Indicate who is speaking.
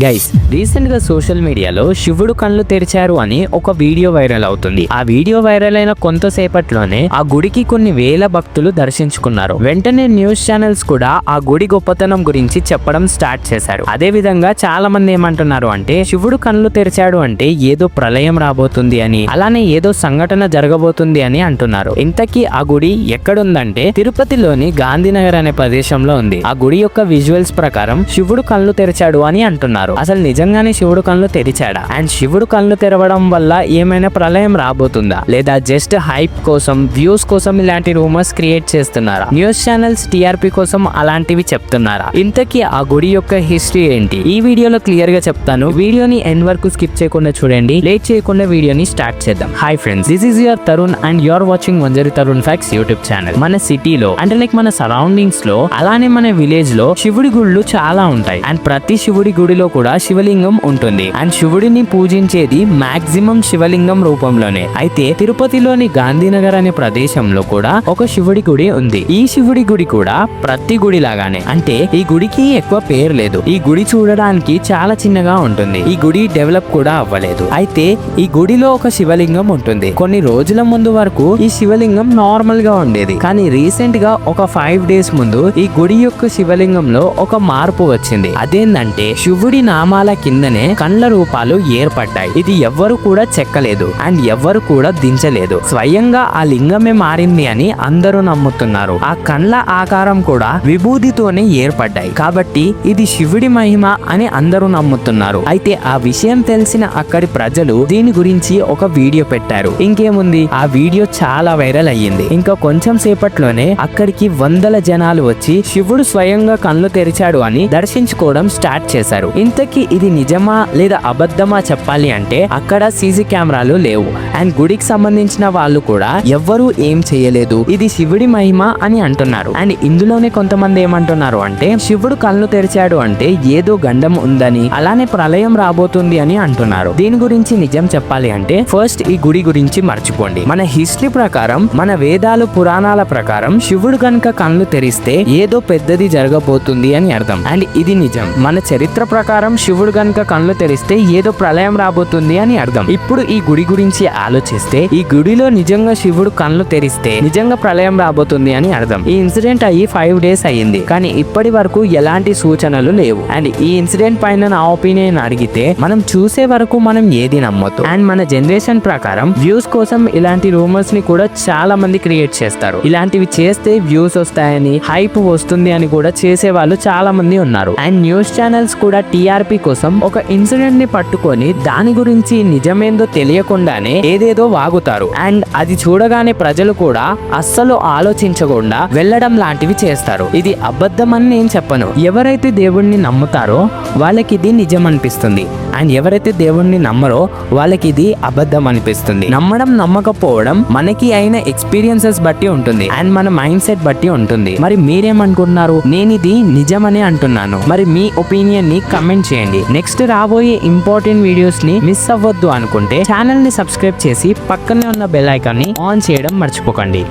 Speaker 1: Guys recent గా social మీడియాలో శివుడు కళ్ళు తెరిచారు అని ఒక వీడియో వైరల్ అవుతుంది. ఆ వీడియో వైరల్ అయిన కొంతసేపట్లోనే ఆ గుడికి కొన్ని వేల భక్తులు దర్శించుకున్నారు. వెంటనే న్యూస్ ఛానల్స్ కూడా ఆ గుడి గొప్పతనం గురించి చెప్పడం స్టార్ట్ చేశారు. అదే విధంగా చాలా మంది ఏమంటున్నారు అంటే శివుడు కళ్ళు తెరిచాడు అంటే ఏదో ప్రళయం రాబోతుంది అని, అలానే ఏదో సంఘటన జరగబోతుంది అని అంటున్నారు. ఇంతకీ ఆ గుడి ఎక్కడుందంటే తిరుపతిలోని గాంధీనగర్ అనే ప్రదేశంలో ఉంది. ఆ గుడి యొక్క విజువల్స్ ప్రకారం శివుడు కళ్ళు తెరిచాడు అని అంటున్నారు. అసలు నిజంగానే శివుడు కళ్ళు తెరిచాడా, అండ్ శివుడు కళ్ళు తెరవడం వల్ల ఏమైనా ప్రళయం రాబోతుందా, లేదా జస్ట్ హైప్ కోసం వ్యూస్ కోసం ఇలాంటి రూమర్స్ క్రియేట్ చేస్తున్నారా? న్యూస్ ఛానల్స్ టీఆర్పీ కోసం అలాంటివి చెప్తున్నారా? ఇంతకీ ఆ గుడి యొక్క హిస్టరీ ఏంటి ఈ వీడియోలో క్లియర్ గా చెప్తాను. వీడియోని ఎండ్ వరకు స్కిప్ చేయకుండా చూడండి. లేట్ చేయకుండా వీడియోని స్టార్ట్ చేద్దాం. Hi friends, this is your Tarun and you are watching Vanjari Tarun facts YouTube channel. మన సిటీలో అంటే లైక్ మన సరౌండింగ్స్ లో అలానే మన విలేజ్ లో శివుడి గుళ్ళు చాలా ఉంటాయి. అండ్ ప్రతి శివుడి గుడిలో కూడా శివలింగం ఉంటుంది. అండ్ శివుడిని పూజించేది మాక్సిమం శివలింగం రూపంలోనే. అయితే తిరుపతిలోని గాంధీనగర్ అనే ప్రదేశంలో కూడా ఒక శివుడి గుడి ఉంది. ఈ శివుడి గుడి కూడా ప్రతి గుడి లాగానే, అంటే ఈ గుడికి ఎక్కువ పేరు లేదు. ఈ గుడి చూడడానికి చాలా చిన్నగా ఉంటుంది. ఈ గుడి డెవలప్ కూడా అవ్వలేదు. అయితే ఈ గుడిలో ఒక శివలింగం ఉంటుంది. కొన్ని రోజుల ముందు వరకు ఈ శివలింగం నార్మల్ గా ఉండేది. కానీ రీసెంట్ గా ఒక 5 days ముందు ఈ గుడి యొక్క శివలింగంలో ఒక మార్పు వచ్చింది. అదేంటంటే శివుడి నామాల కిందనే కండ్ల రూపాలు ఏర్పడ్డాయి. ఇది ఎవ్వరు కూడా చెక్కలేదు అండ్ ఎవ్వరు కూడా దించలేదు. స్వయంగా ఆ లింగమే మారింది అని అందరూ నమ్ముతున్నారు. ఆ కండ్ల ఆకారం కూడా విభూతితోనే ఏర్పడ్డాయి. కాబట్టి ఇది శివుడి మహిమ అని అందరూ నమ్ముతున్నారు. అయితే ఆ విషయం తెలిసిన అక్కడి ప్రజలు దీని గురించి ఒక వీడియో పెట్టారు. ఇంకేముంది, ఆ వీడియో చాలా వైరల్ అయ్యింది. ఇంకా కొంచెం సేపట్లోనే అక్కడికి వందల జనాలు వచ్చి శివుడు స్వయంగా కళ్ళు తెరిచాడు అని దర్శించుకోవడం స్టార్ట్ చేశారు. ఇంతకీ ఇది నిజమా లేదా అబద్ధమా చెప్పాలి అంటే అక్కడ సీసీ కెమెరాలు లేవు అండ్ గుడికి సంబంధించిన వాళ్ళు కూడా ఎవ్వరూ ఏం చేయలేదు. ఇది శివుడి మహిమ అని అంటున్నారు. అండ్ ఇందులోనే కొంతమంది ఏమంటున్నారు అంటే శివుడు కళ్ళు తెరిచాడు అంటే ఏదో గండం ఉందని, అలానే ప్రళయం రాబోతుంది అని అంటున్నారు. దీని గురించి నిజం చెప్పాలి అంటే ఫస్ట్ ఈ గుడి గురించి మర్చిపోండి. మన హిస్టరీ ప్రకారం, మన వేదాలు పురాణాల ప్రకారం శివుడు గనుక కళ్ళు తెరిస్తే ఏదో పెద్దది జరగబోతుంది అని అర్థం. అండ్ ఇది నిజం. మన చరిత్ర ప్రకారం శివుడు గనుక కళ్ళు తెరిస్తే ఏదో ప్రళయం రాబోతుంది అని అర్థం. ఇప్పుడు ఈ గుడి గురించి ఆలోచిస్తే ఈ గుడిలో నిజంగా శివుడు కళ్ళు తెరిస్తే నిజంగా ప్రళయం రాబోతుంది అని అర్థం. ఈ ఇన్సిడెంట్ అయ్యి 5 days అయ్యింది, కానీ ఇప్పటి వరకు ఎలాంటి సూచనలు లేవు. అండ్ ఈ ఇన్సిడెంట్ పైన నా ఒపీనియన్ అడిగితే మనం చూసే వరకు మనం ఏది నమ్మొద్దు. అండ్ మన జనరేషన్ ప్రకారం వ్యూస్ కోసం ఇలాంటి రూమర్స్ ని కూడా చాలా మంది క్రియేట్ చేస్తారు. ఇలాంటివి చేస్తే వ్యూస్ వస్తాయని, హైప్ వస్తుంది అని కూడా చేసే వాళ్ళు చాలా మంది ఉన్నారు. అండ్ న్యూస్ ఛానల్స్ కూడా టీఆర్పీ కోసం ఒక ఇన్సిడెంట్ ని పట్టుకొని దాని గురించి నిజమేందో తెలియకుండానే ఏదేదో వాగుతారు. అండ్ అది చూడగానే ప్రజలు కూడా అస్సలు ఆలోచించకుండా వెళ్ళడం లాంటివి చేస్తారు. ఇది అబద్ధం అని నేను చెప్పను. ఎవరైతే దేవుణ్ణి నమ్ముతారో వాళ్ళకి ఇది నిజం అనిపిస్తుంది. అండ్ ఎవరైతే దేవుణ్ణి నమ్మరో వాళ్ళకి ఇది అబద్ధం అనిపిస్తుంది. నమ్మడం నమ్మకపోవడం మనకి అయిన ఎక్స్పీరియన్సెస్ బట్టి ఉంటుంది అండ్ మన మైండ్ సెట్ బట్టి ఉంటుంది. మరి మీరేమనుకుంటున్నారు? నేను ఇది నిజమని అంటున్నాను. మరి మీ ఒపీనియన్ ని కమెంట్ చేయండి. నెక్స్ట్ రాబోయే ఇంపార్టెంట్ వీడియోస్ ని మిస్ అవ్వద్దు అనుకుంటే ఛానల్ ని సబ్స్క్రైబ్ చేసి పక్కనే ఉన్న బెల్ ఐకాన్ ని ఆన్ చేయడం మర్చిపోకండి.